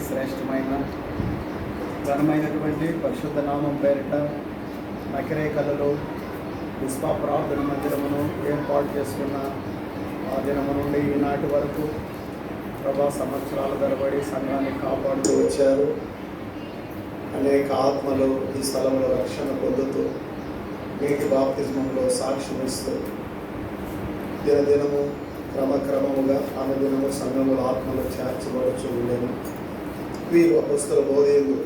శ్రేష్టమైన ఘనమైనటువంటి పరిశుద్ధ నామం పేరిట నకిరేకలలో విశ్వ ప్రార్థన మందిరమును ఏర్పాటు చేసుకున్న ఆ దినము నుండి ఈనాటి వరకు ప్రభా సంవత్సరాల తరబడి సంఘాన్ని కాపాడుతూ వచ్చారు. అనేక ఆత్మలు ఈ స్థలంలో రక్షణ పొందుతూ నీటి బాప్తిజంలో సాక్ష్యం ఇస్తూ దినదినము క్రమక్రమముగా దినము సంఘములు ఆత్మలు చేర్చబడుచు ఉండేను. వీరు అపొస్తల బోధేందు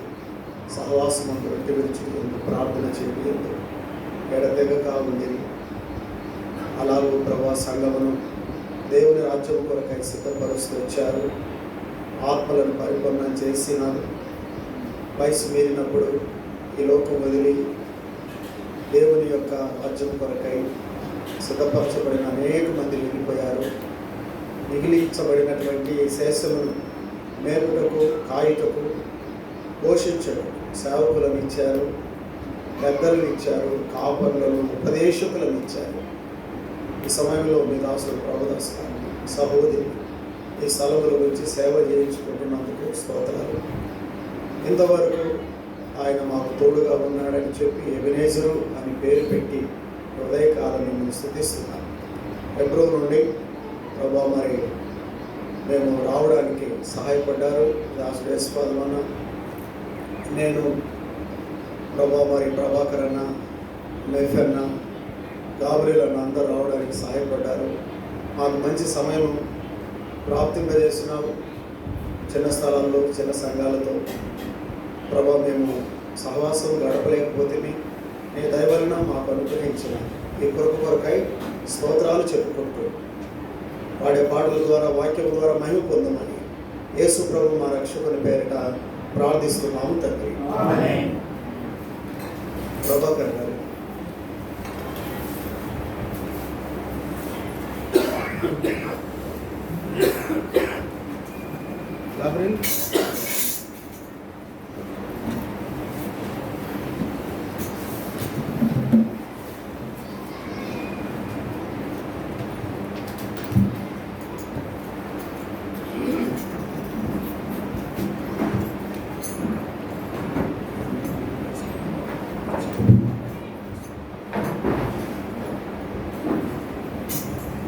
సహవాసమందు వెంట విరుచుకుంటూ ప్రార్థన చేయలేదు, ఎడతెగక ఉండేది. అలాగూ ప్రభా సంఘమును దేవుని రాజ్యం కొరకై సిద్ధపరుస్తూ వచ్చారు. ఆత్మలను పరిపూర్ణం చేసినారు. వయసు మీరినప్పుడు ఈ లోకం వదిలి దేవుని యొక్క రాజ్యం కొరకై సిద్ధపరచబడిన అనేక మంది వెళ్ళిపోయారు. మిగిలించబడినటువంటి శేషమును మేపుటకు, కాయుటకు, పోషించటకు సేవకులను ఇచ్చారు, పెద్దలను ఇచ్చారు, కాపరులను, ఉపదేశకులను ఇచ్చారు. ఈ సమయంలో మీ దాసులు ప్రభుదాస్ సహోదరి ఈ స్థలముల గురించి సేవ చేయించుకుంటున్నందుకు స్తోత్రాలు. ఇంతవరకు ఆయన మాకు తోడుగా ఉన్నాడని చెప్పి ఎబెనేజరు అని పేరు పెట్టి హృదయకాలం మిమ్మల్ని స్తుతిస్తున్నాను. ఫిబ్రవరి నుండి ప్రభా మరి మేము రావడానికి సహాయపడ్డారు. దాసుడు యశ్వాదమన్న, నేను ప్రభా మరి ప్రభాకర్ అన్న, మెఫన్న, గాబ్రియల్ అన్న అందరూ రావడానికి సహాయపడ్డారు. మాకు మంచి సమయం ప్రాప్తింపజేస్తున్నాము. చిన్న స్థలాల్లో చిన్న సంఘాలతో ప్రభా మేము సహవాసం గడపలేకపోతే నీ దయవలన మాకు అనుగ్రహించిన ఈ కొరకై స్తోత్రాలు చెప్పుకుంటూ వాడే పాటల ద్వారా, వాక్యం ద్వారా మహిమ పొందమని యేసు ప్రభు మా రక్షకుని పేరిట ప్రార్థిస్తున్నాము తండ్రి. ప్రభాకర్ గారు గాబ్రియల్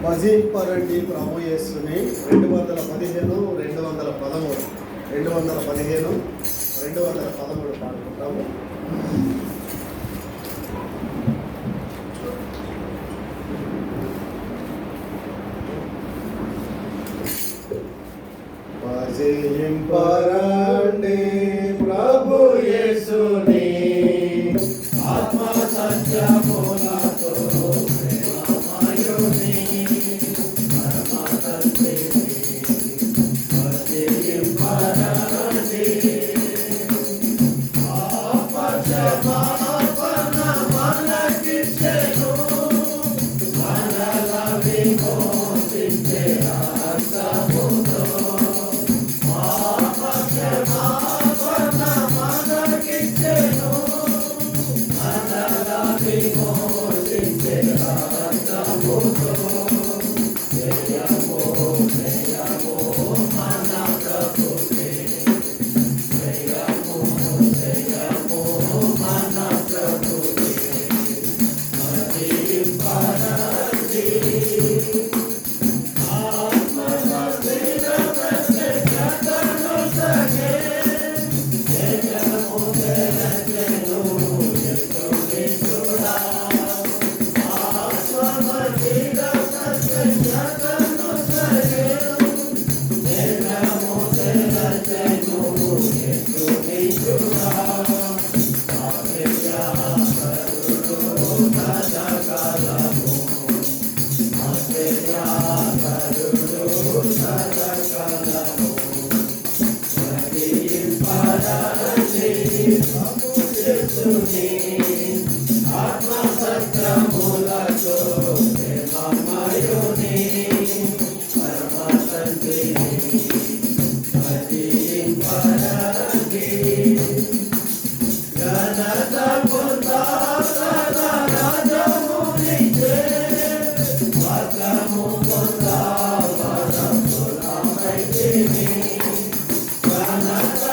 భజింపరండి ప్రభు యేసుని 215 213 పాడుకుంటాము. భజింపరండి ప్రభు యేసుని ఆత్మ సత్యములతో Gana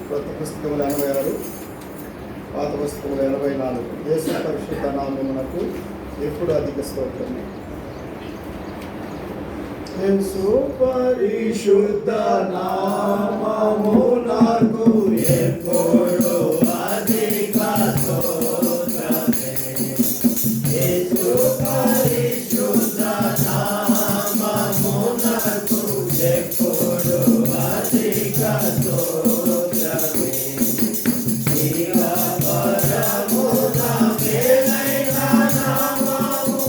కొత్త పుస్తకములు 86, పాత పుస్తకములు 84. యేసు పరిశుద్ధ నామమునకు ఎప్పుడు అధిక స్తోత్రం. యేసు పరిశుద్ధ నామమునకు ఎప్పుడు అధిక స్తోత్రమే. యేసు పరిశుద్ధ నామమునకు ఎప్పుడు అధిక స్తోత్రమే.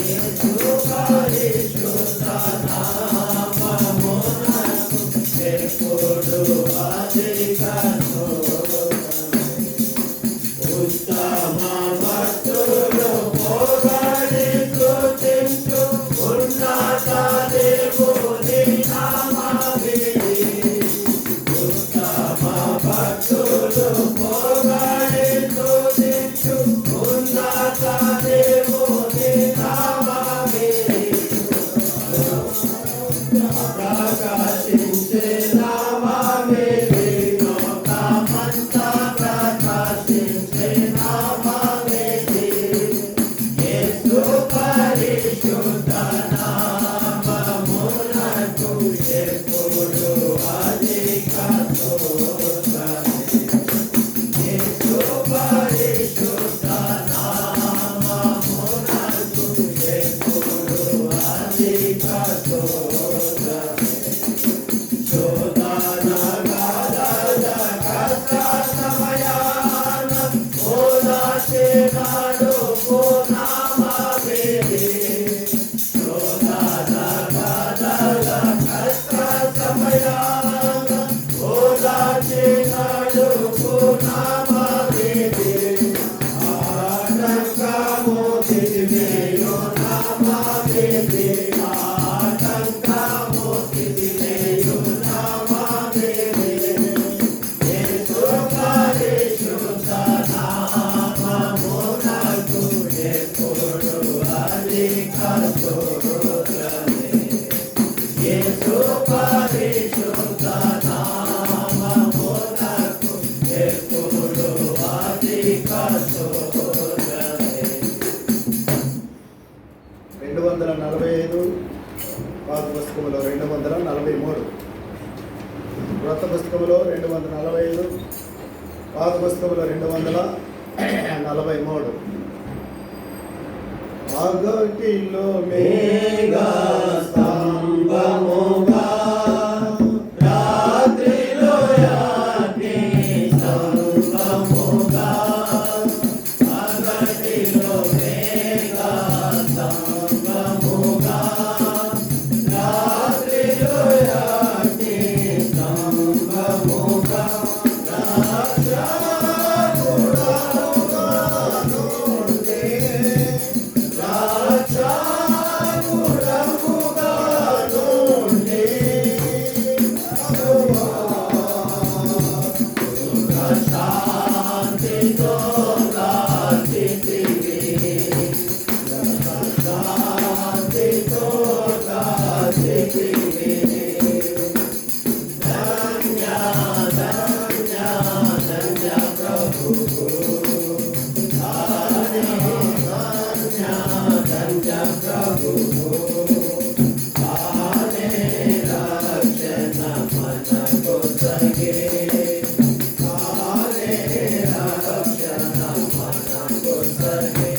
Yes, ప్రకాశించే నామా వేది లోకమంతా ప్రకాశించే నామా వేది యేసు పరిశుద్ధ నామమునకు ఎప్పుడు అధిక స్తోత్రమే యేసు పరిశుద్ధ నామమునకు ఎప్పుడు అధిక స్తోత్రమే శోధన గాథల కష్ట సమయాన ఓదార్చినాడు పూర్ణమా వేది శోధన గాథల కష్ట సమయాన ఓదార్చినాడు పూర్ణమా వేది ఆటంకము తిరిగేయో నామా వేది ఆటంకము తిరిగేయో నామా వేది యేసు పరిశుద్ధ నామమునకు ఎప్పుడు అధిక స్తోత్రమే యేసు పరిశుద్ధ నామమునకు ఎప్పుడు అధిక స్తోత్రమే 245 పాత పుస్తకంలో 243 క్రొత్త పుస్తకంలో 245 పాత పుస్తకంలో 243 ఆగటిలో మేఘా స్తంభముగా రాత్రిలో అగ్ని స్తంభముగా ఆగటిలో మేఘా స్తంభముగా రాత్రిలో అగ్ని స్తంభముగా రాక్షసుడముగా నుండి రాక్షసుడముగా నుండి శాంతితో కాచితివి శాంతితో కాచితివి ధన్య ధన్య ధన్య ప్రభు ధన్య ధన్య ప్రభు తానే రక్షణ మనకు సగే తానే రక్షణ మనకు సగే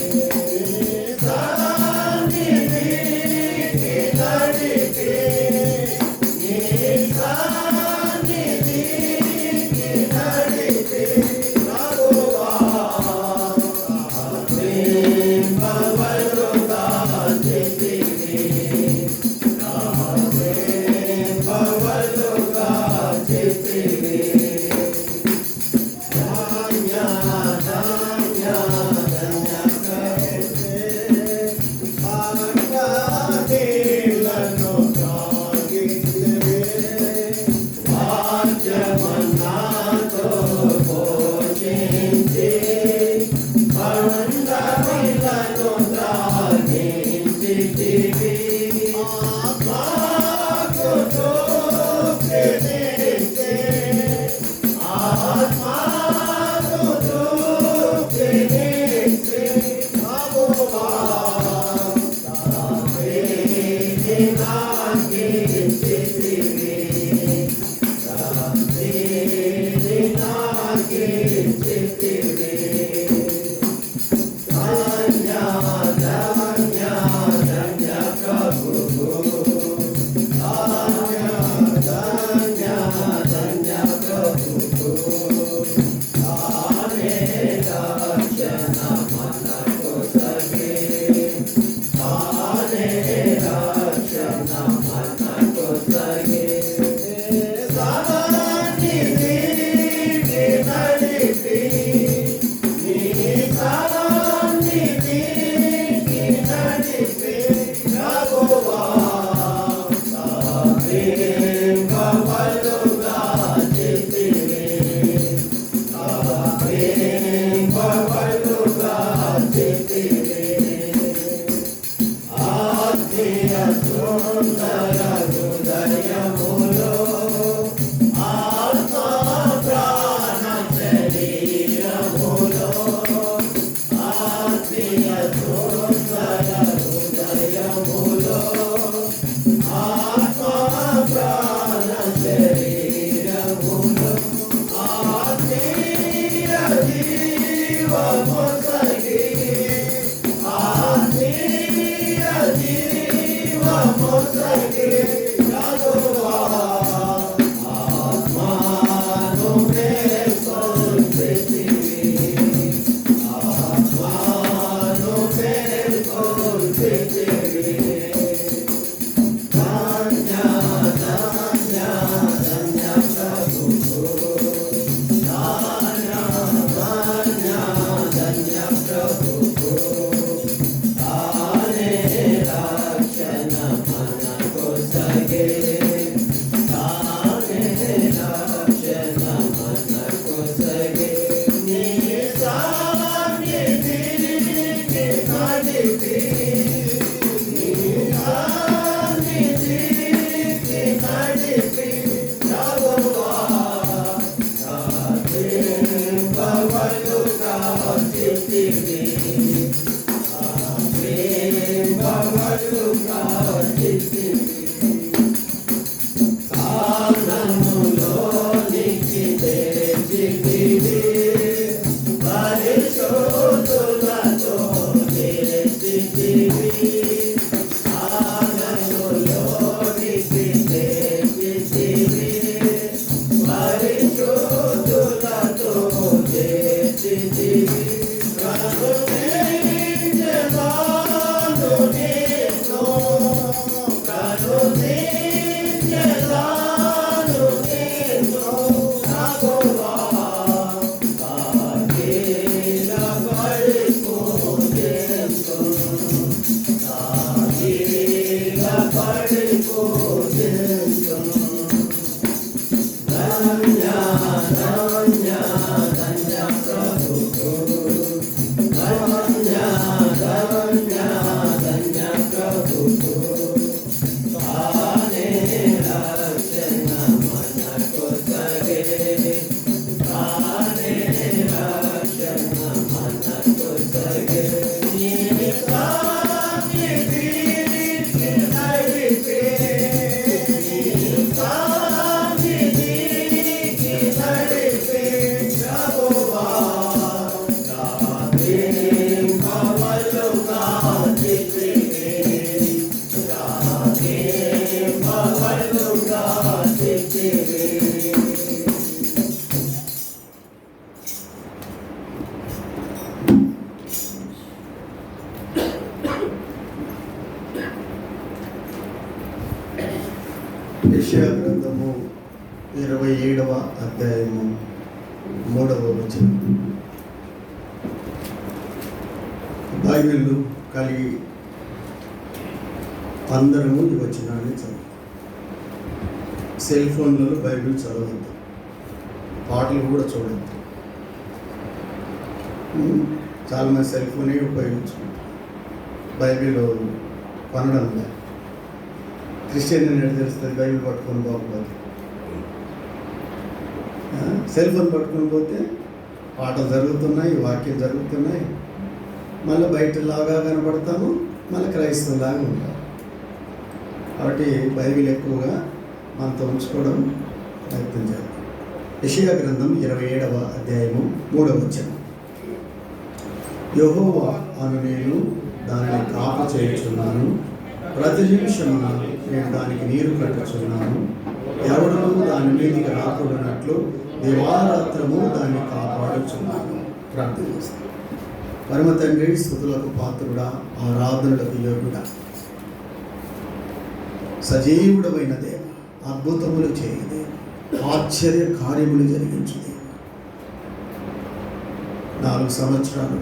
సన్నిధికి నడిపి నీ సన్నిధికి నడిపి ప్రభువా ప్రేమవలుగా చేతివి ప్రేమవలుగా చేతివి ధన్య ధన్య ధన్య నీళ్లను తాగితివి వాద్యమన్నాతో పోషించి మందమిలను తాగించితివి ఆత్మకు తృప్తినిచ్చి ఆత్మకు తృప్తినిచ్చి ప్రభువా శాంతిని నాకిచ్చితివి శాంతిని నాకిచ్చితివి ధన్య ధన్య ధన్య ప్రభు ధన్య ధన్య ధన్య ప్రభు తానే రక్షణ మనకు సగే తానే రక్షణ మనకు సగే సన్నిధికి నడిపి నీ సన్నిధికి నడిపి ప్రభువా ప్రేమవలుగా చేతివి ప్రేమవలుగా చేతివి ఆత్మీయ సుందర యెషయా గ్రంథము 27వ అధ్యాయము 3వ వచనం. బైబిల్ కలిగి అందరము ఈ వచనాన్ని చదువు. సెల్ ఫోన్లలో బైబిల్ చదవద్దు, పాటలు కూడా చూడద్దు. చాలామంది సెల్ ఫోనే ఉపయోగించుకుంటారు, బైబిల్ కొనడం లేదు. క్రిస్టియన్ అనేది తెలుస్తుంది, బైబిల్ పట్టుకొని బాగుపడదు. సెల్ ఫోన్ పట్టుకొని పోతే పాటలు జరుగుతున్నాయి, వాక్యం జరుగుతున్నాయి, మళ్ళీ బయటలాగా కనపడతాము, మళ్ళీ క్రైస్తవులాగా ఉంటాం. కాబట్టి బైబిల్ ఎక్కువగా మనతో ఉంచుకోవడం ప్రయత్నం చేద్దాం. యెషయా గ్రంథం 27వ అధ్యాయము 3వ వచనం. యెహోవా అను నేను దానిని కాపు చేయుచున్నాను, ప్రతి నిమిషమున నేను దానికి నీరు కట్టుచున్నాను. ఎవడనూ దాని మీదకి రాకూడనట్లు దివారాత్రము దాన్ని కాపాడుచున్నాను. ప్రార్థన చేస్తాను. పరమ తండ్రి, స్తుతులకు పాత్రుడా, ఆరాధనలకు యోగ్యుడా, సజీవుడమైన దేవ, అద్భుతములు చేయదే, ఆశ్చర్య కార్యములు జరిగించుదే. 4 సంవత్సరాలు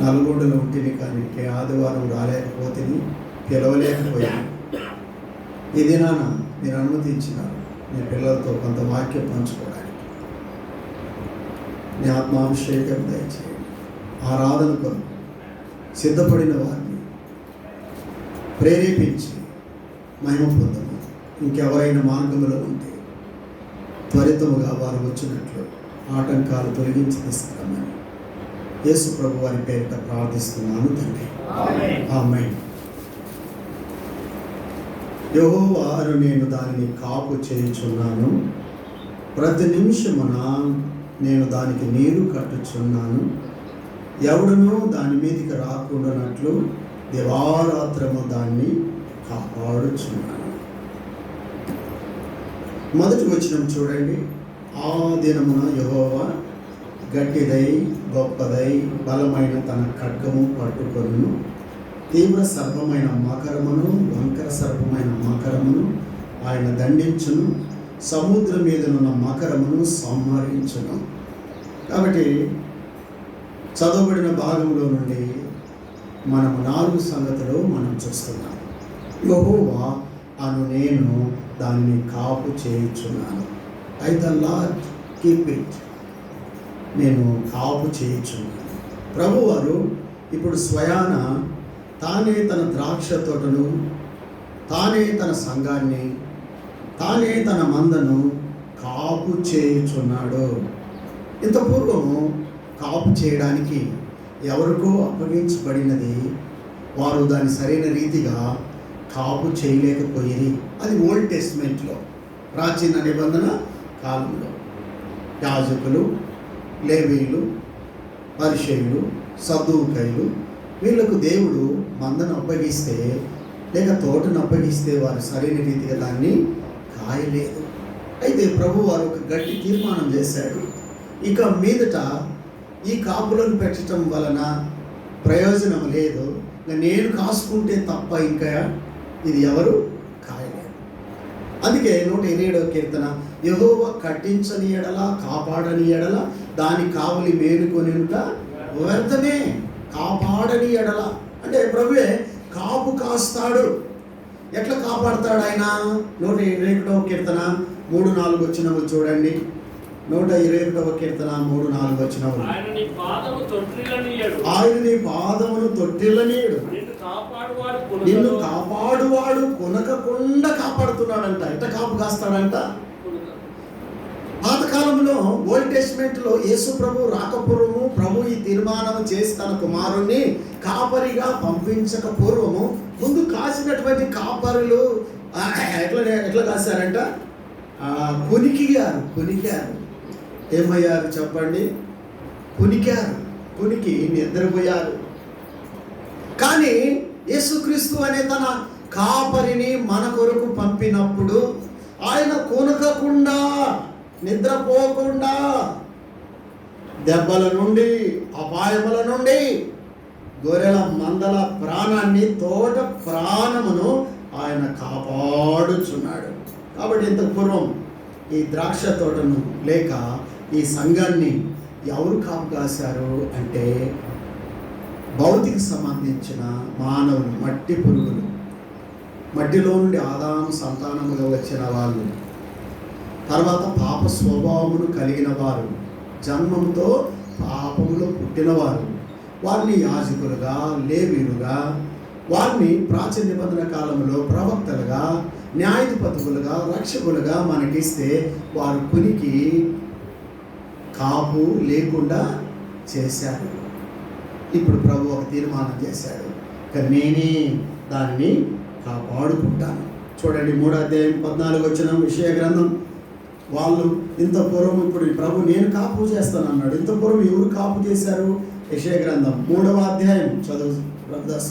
నల్గొండలో ఉంటుంది, కానీ ఆదివారం రాలేకపోతే పిలవలేకపోయాను. ఈ దినాన మీరు అనుమతించినారు నీ పిల్లలతో కొంత వాక్యం పంచుకోవడానికి. నీ ఆత్మాభిషేకం దయచేయండి. ఆరాధన కొరకు సిద్ధపడిన వారిని ప్రేరేపించి మహిమ పొందము. ఇంకెవరైనా మార్గంలో ఉంటే త్వరితముగా వారు వచ్చినట్లు ఆటంకాలు తొలగించి తీసుకురమ్మని యేసు ప్రభు వారి పేరిట ప్రార్థిస్తున్నాను తండ్రి. ఆమేన్. యెహోవా అను నేను దానిని కాపు చేయుచున్నాను, ప్రతి నిమిషమున నేను దానికి నీరు కట్టుచున్నాను, ఎవడునూ దాని మీదకి రాకుండానట్లు దివారాత్రము దాన్ని కాపాడుచున్నాను. మొదటి వచనం చూడండి. ఆ దినమున యెహోవా గట్టిదై గొప్పదై బలమైన తన ఖడ్గము పట్టుకొనును, తీవ్ర సర్పమైన మకరమును వంకర సర్పమైన మకరమును ఆయన దండించును, సముద్రం మీదనున్న మకరమును సంహరించును. కాబట్టి చదవబడిన భాగంలో నుండి మనం 4 సంగతులు మనం చూస్తున్నాం. యెహోవా అను నేను దానిని కాపు చేయుచున్నాను. I the lord keep it. నేను కాపు చేయుచున్నాను. ప్రభువారు ఇప్పుడు స్వయాన తానే తన ద్రాక్ష తోటను, తానే తన సంఘాన్ని, తానే తన మందను కాపు చేయుచున్నాడు. ఇంత పూర్వము కాపు చేయడానికి ఎవరికో అప్పగించబడినది, వారు దాన్ని సరైన రీతిగా కాపు చేయలేకపోయేది. అది ఓల్డ్ టెస్ట్మెంట్లో, ప్రాచీన నిబంధన కాలంలో యాజకులు, లేవీయులు, పరిసయ్యులు, సద్దూకయ్యులు వీళ్ళకు దేవుడు మందను అప్పగిస్తే లేక తోటను అప్పగిస్తే వారు సరైన రీతిగా దాన్ని కాయలేదు. అయితే ప్రభు వారు ఒక గట్టి తీర్మానం చేశాడు. ఇక మీదట ఈ కాపులను పెట్టడం వలన ప్రయోజనం లేదు, నేను కాసుకుంటే తప్ప ఇంకా ఇది ఎవరు కాయలేదు. అందుకే 127వ కీర్తన, యెహోవా కట్టించని ఎడల కాపాడని ఎడల దాని కావలి మేలుకొనింట వ్యర్థమే. కాపాడని ఎడల అంటే ప్రభువే కాపు కాస్తాడు. ఎట్లా కాపాడతాడు ఆయన? 121వ కీర్తన 3-4 వచనములు చూడండి. 121వ కీర్తన 3-4 వచనములు. ఆయన నీ పాదమును తొట్టిల్లనీయడు, నిన్ను కాపాడువాడు కొనకకుండా కాపాడుతున్నాడంట. ఎట్ట కాపు కాస్తాడంట? పాతకాలంలో ఓల్డ్ టెస్ట్మెంట్లో యేసు ప్రభు రాకపూర్వము ప్రభు ఈ తీర్మానం చేసి తన కుమారుణ్ణి కాపరిగా పంపించక పూర్వము ముందు కాసినటువంటి కాపరులు ఎట్లా కాశారంట? కునికారు. ఏమయ్యారు చెప్పండి? కునికి నిద్రపోయారు. కానీ యేసుక్రీస్తు అనే తన కాపరిని మన కొరకు పంపినప్పుడు ఆయన కొనకకుండా, నిద్రపోకుండా, దెబ్బల నుండి, అపాయముల నుండి, గొర్రెల మందల ప్రాణాన్ని, తోట ప్రాణమును ఆయన కాపాడుచున్నాడు. కాబట్టి ఇంత పూర్వం ఈ ద్రాక్ష తోటను లేక ఈ సంఘాన్ని ఎవరు కాపు కాశారు అంటే భౌతిక సంబంధించిన మానవులు, మట్టి పురుగులు, మట్టిలో నుండి ఆదాము సంతానముగా వచ్చిన వాళ్ళు, తర్వాత పాప స్వభావమును కలిగిన వారు, జన్మంతో పాపములో పుట్టినవారు, వారిని యాజకులుగా, లేవీయులుగా, వారిని ప్రాచీన నిబంధన కాలంలో ప్రవక్తలుగా, న్యాయాధిపతులుగా, రక్షకులుగా మనకిస్తే వారు కునికి కాపు లేకుండా చేశారు. ఇప్పుడు ప్రభు ఒక తీర్మానం చేశాడు, కానీ నేనే దాన్ని కాపాడుకుంటాను. చూడండి 3వ అధ్యాయం 14 వచనం యెషయా గ్రంథం. వాళ్ళు ఇంత పూర్వం, ఇప్పుడు ప్రభు నేను కాపు చేస్తాను అన్నాడు. ఇంత పూర్వం ఎవరు కాపు చేశారు? యెషయా గ్రంథం 3వ అధ్యాయం చదువు బ్రదర్స్.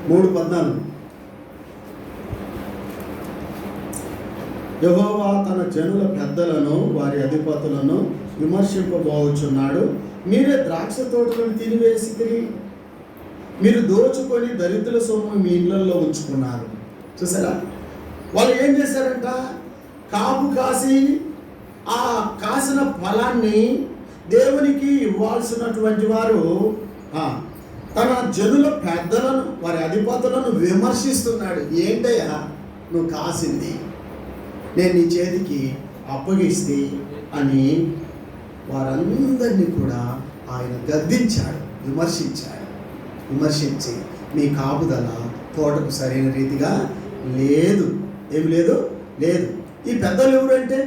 3:14. యెహోవా తన జనుల పెద్దలను వారి అధిపతులను విమర్శింపబోచున్నాడు. మీరే ద్రాక్ష తోటలను తినివేసిరి, మీరు దోచుకొని దరిద్రుల సొమ్ము మీ ఇళ్లలో ఉంచుకున్నారు. చూసారా? వాళ్ళు ఏం చేశారంట? కాపు కాసి ఆ కాసిన ఫలాన్ని దేవునికి ఇవ్వాల్సినటువంటి వారు తన జనుల పెద్దలను, వారి అధిపతులను విమర్శిస్తున్నాడు. ఏంటయ్యా నువ్వు కాసింది, నేను నీ చేతికి అప్పగిస్తే అని వారందరినీ కూడా ఆయన గద్దించాడు, విమర్శించి మీ కాపుదల తోటకు సరైన రీతిగా లేదు. ఏమి లేదు? లేదు. ఈ పెద్దలు ఎవరంటే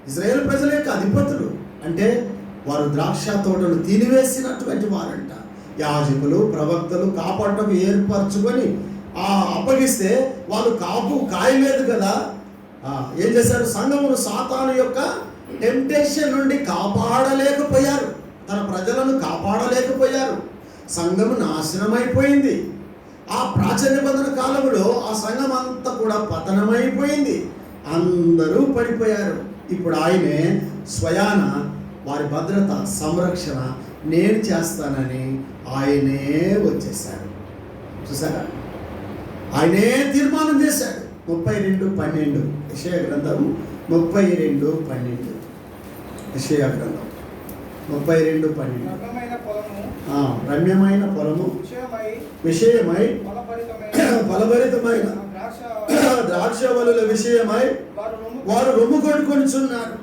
ఇశ్రాయేలు ప్రజల యొక్క అధిపతులు. అంటే వారు ద్రాక్ష తోటను తినివేసినటువంటి వారంట. యాజకులు, ప్రవక్తలు కాపాడటం ఏర్పరచుకొని అప్పగిస్తే వాళ్ళు కాపు కాయలేదు కదా. ఏం చేశారు? సంఘమును సాతాను యొక్క టెంప్టేషన్ నుండి కాపాడలేకపోయారు. తన ప్రజలను కాపాడలేకపోయారు. సంఘము నాశనమైపోయింది. ఆ ప్రాచీన నిబంధన కాలంలో ఆ సంఘం అంతా కూడా పతనమైపోయింది. అందరూ పడిపోయారు. ఇప్పుడు ఆయనే స్వయాన వారి భద్రత, సంరక్షణ నేను చేస్తానని ఆయనే వచ్చేసాడు. చూసారా? ఆయనే తీర్మానం చేశాడు. 32:12 యెషయా గ్రంథం 32:12 యెషయా గ్రంథం 32:12 రమ్యమైన పొలము విషయమై ఫలభరితమైన ద్రాక్షవల్లుల విషయమై వారు రొమ్ము కొనుకొనుచున్నారు.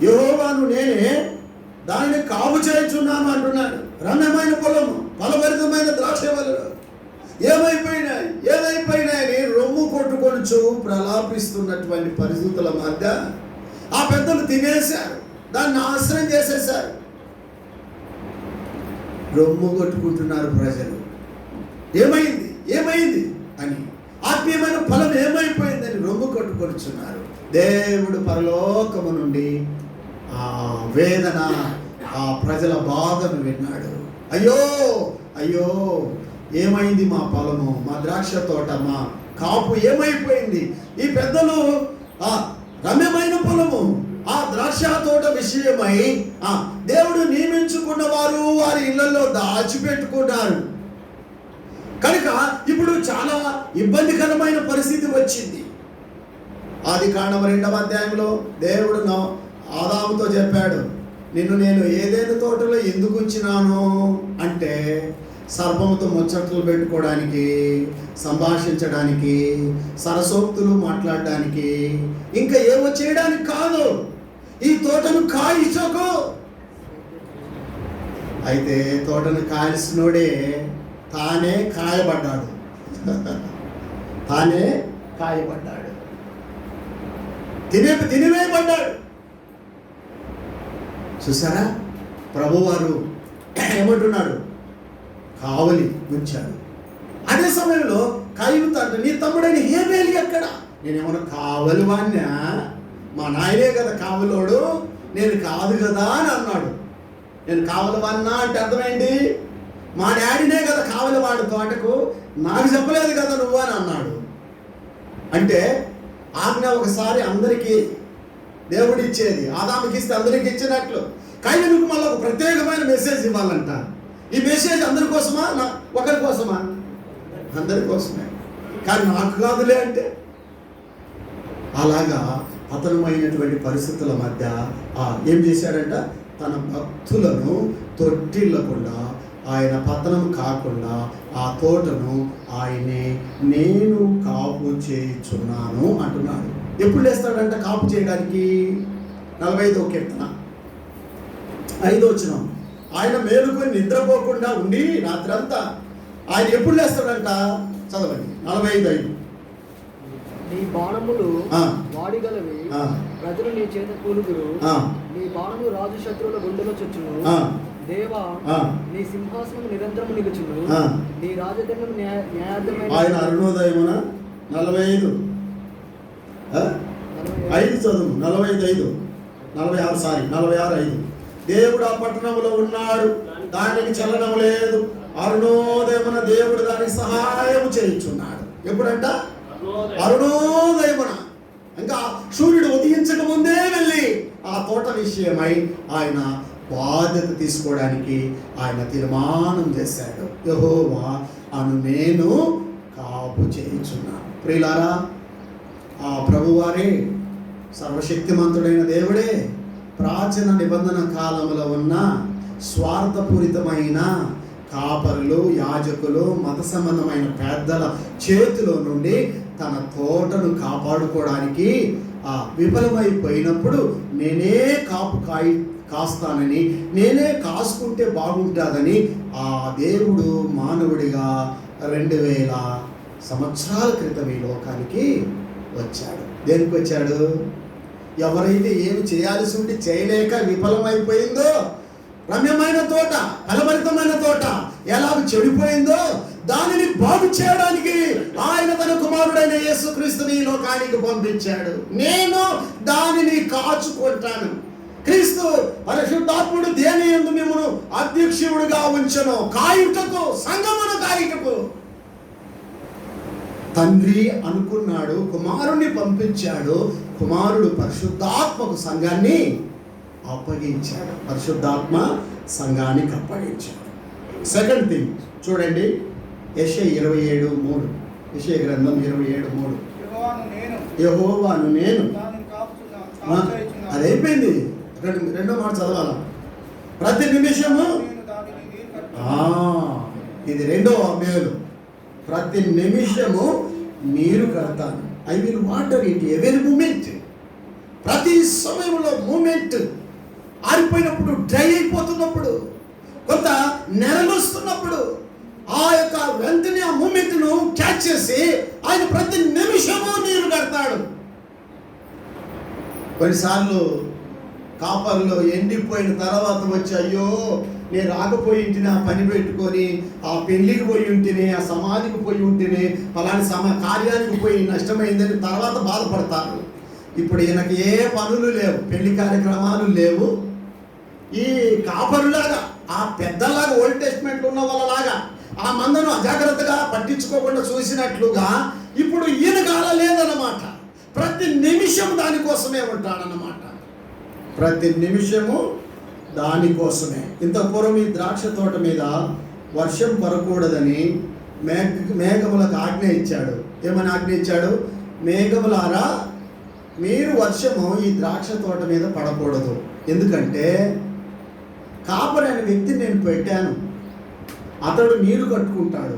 యెహోవాను నేనే దానిని కాపు చేయుచున్నాను అంటున్నాడు. రమ్యమైన పొలము, ఫలభరితమైన ద్రాక్షవల్లులు ఏమైపోయినాయని రొమ్ము కొట్టుకొనుచు ప్రలాపిస్తున్నటువంటి పరిస్థితుల మధ్య ఆ పెద్దలు తినేశారు, దాన్ని నాశనం చేసేశారు. రొమ్ము కొట్టుకుంటున్నారు ప్రజలు. ఏమైంది అని, ఆత్మీయమైన ఫలం ఏమైపోయిందని రొమ్ము కొట్టుకొనుచున్నారు. దేవుడు పరలోకము నుండి ఆ వేదన, ఆ ప్రజల బాధను విన్నాడు. అయ్యో ఏమైంది? మా పొలము, మా ద్రాక్ష తోట, మా కాపు ఏమైపోయింది? ఈ పెద్దలు రమ్యమైన పొలము, ఆ ద్రాక్ష తోట విషయమై దేవుడు నియమించుకున్న వారు వారి ఇళ్లలో దాచిపెట్టుకున్నారు కనుక ఇప్పుడు చాలా ఇబ్బందికరమైన పరిస్థితి వచ్చింది. ఆదికాండం 2వ అధ్యాయంలో దేవుడు ఆదాముతో చెప్పాడు, నిన్ను నేను ఏదైనా తోటలో ఎందుకు ఉంచినాను అంటే సర్పముతో ముచ్చట్లు పెట్టుకోవడానికి, సంభాషించడానికి, సరసోక్తులు మాట్లాడడానికి, ఇంకా ఏమో చేయడానికి కాదు. ఈ తోటను కాయించకు. అయితే తోటను కాల్సినోడే తానే కాయబడ్డాడు. తినివేయబడ్డాడు. చూసారా? ప్రభువారు ఏమంటున్నాడు? కావలి ఉంచాడు. అదే సమయంలో కాయుతాడు, నీ తమ్ముడైన హేబేలు ఎక్కడ? నేనేమన్నా కావలి వాణ్ణా? మా నాయనే కదా కావలోడు, నేను కాదు కదా అని అన్నాడు. నేను కావలి వాణ్ణా అంటే అర్థమైంది, మా డాడీనే కదా కావలి వాడు తోటకు, నాకు చెప్పలేదు కదా నువ్వు అని అన్నాడు. అంటే ఆజ్ఞ ఒకసారి అందరికీ దేవుడు ఇచ్చేది, ఆదాముకి ఇస్తే అందరికి ఇచ్చినట్లు కయ్యనుకు మళ్ళీ ఒక ప్రత్యేకమైన మెసేజ్ ఇవ్వాలంట. ఈ మెసేజ్ అందరి కోసమా, ఒకరి కోసమా? అందరి కోసమే. కానీ నాకు కాదులే అంటే అలాగా పతనమైనటువంటి పరిస్థితుల మధ్య ఏం చేశాడంట? తన భక్తులను తొట్టిల్లకుండా, ఆయన పతనం కాకుండా ఆ తోటను ఆయనే నేను కాపు చేయుచున్నాను అంటున్నాడు. ఎప్పుడు లేస్తాడంట కాపు చేయడానికి? 45వ కీర్తన 5వ వచనం. ఆయన మేలుకొని నిద్రపోకుండా ఉండి రాత్రంతా ఆయన ఎప్పుడు లేస్తాడంట? చదవండి 45:5. నీ బాణములు వాడిగలవి, ప్రజలు నీ చేత కూలుదురు. నీ బాణము రాజు శత్రువుల గుండెలో చొచ్చును. దేవా, నీ సింహాసనం నిరంతరము నిలుచును. నీ రాజదండం న్యాయార్థమైన. ఆయన అరుణోదయమున 45 5 చదువు. 45 46 దేవుడు ఆ పట్టణంలో ఉన్నాడు, దానికి చలనం లేదు. అరుణోదయమున దేవుడు దానికి సహాయం చేయించున్నాడు. ఎప్పుడంట? అరుణోదయమున. ఇంకా సూర్యుడు ఉదయించక ముందే వెళ్ళి ఆ తోట విషయమై ఆయన బాధ్యత తీసుకోవడానికి ఆయన తీర్మానం చేశాడు. యెహోవా అను నేను కాపు చేయించున్నాను. ప్రియులారా, ఆ ప్రభువారే, సర్వశక్తిమంతుడైన దేవుడే ప్రాచీన నిబంధన కాలంలో ఉన్న స్వార్థపూరితమైన కాపరులు, యాజకులు, మత సంబంధమైన పెద్దల చేతిలో నుండి తన తోటను కాపాడుకోవడానికి విఫలమైపోయినప్పుడు నేనే కాస్తానని, నేనే కాసుకుంటే బాగుంటుందని ఆ దేవుడు మానవుడిగా సంవత్సరాల క్రితం ఈ లోకానికి వచ్చాడు. దేనికి వచ్చాడు? ఎవరైతే ఏమి చేయాల్సి ఉండి చేయలేక విఫలమైపోయిందో, రమ్యమైన తోట, ఫలభరితమైన తోట ఎలా చెడిపోయిందో దానిని బాగు చేయడానికి ఆయన తన కుమారుడైన యేసుక్రీస్తుని ఈ లోకానికి పంపించాడు. నేను దానిని కాచుకుంటాను. క్రీస్తు పరిశుద్ధాత్ముడు దేని యందు మిమ్మును అధ్యక్షుడిగా ఉంచెను, కాయుటకు, సంఘమును కాయుటకు. తండ్రి అనుకున్నాడు, కుమారుణ్ణి పంపించాడు. కుమారుడు పరిశుద్ధాత్మకు సంఘాన్ని అప్పగించాడు. పరిశుద్ధాత్మ సంఘానికి అప్పగించాడు. సెకండ్ థింగ్ చూడండి, యెషయా 27:3, యెషయా గ్రంథం 27:3. యెహోవాను నేను అది అయిపోయింది. రెండో మాట చదవాలా? ప్రతి నిమిషము, ఇది రెండో మేలు. ప్రతి నిమిషము నీరు కడతాను. I will water it every moment. ప్రతి సమయంలో మూమెంట్ ఆరిపోయినప్పుడు, డ్రై అయిపోతున్నప్పుడు, కొంత నెరవేరుస్తున్నప్పుడు ఆ యొక్క వెంటనే ఆ మూమెంట్ను క్యాచ్ చేసి ఆయన ప్రతి నిమిషము నీరు కడతాడు. కొన్నిసార్లు కాపర్లో ఎండిపోయిన తర్వాత వచ్చి, అయ్యో నేను రాకపోయి ఉంటేనే, ఆ పని పెట్టుకొని ఆ పెళ్లికి పోయి ఉంటేనే, ఆ సమాధికి పోయి ఉంటేనే, ఫలాని కార్యానికి పోయి నష్టమైందని తర్వాత బాధపడతారు. ఇప్పుడు ఈయనకి ఏ పనులు లేవు, పెళ్లి కార్యక్రమాలు లేవు. ఈ కాపరులాగా, ఆ పెద్దలాగా, ఓల్డ్ టెస్ట్మెంట్ ఉన్న వాళ్ళలాగా ఆ మందను అజాగ్రత్తగా పట్టించుకోకుండా చూసినట్లుగా ఇప్పుడు ఈయన కాల లేదన్నమాట. ప్రతి నిమిషం దానికోసమే ఉంటాడన్నమాట. ప్రతి నిమిషము దానికోసమే. ఇంత పూర్వం ఈ ద్రాక్ష తోట మీద వర్షం పడకూడదని మేఘములకు ఆజ్ఞ ఇచ్చాడు. ఏమని ఆజ్ఞ ఇచ్చాడు? మేఘములారా, మీరు వర్షము ఈ ద్రాక్ష తోట మీద పడకూడదు. ఎందుకంటే కాపరి అనే వ్యక్తిని నేను పెట్టాను. అతడు నీరు కట్టుకుంటాడు.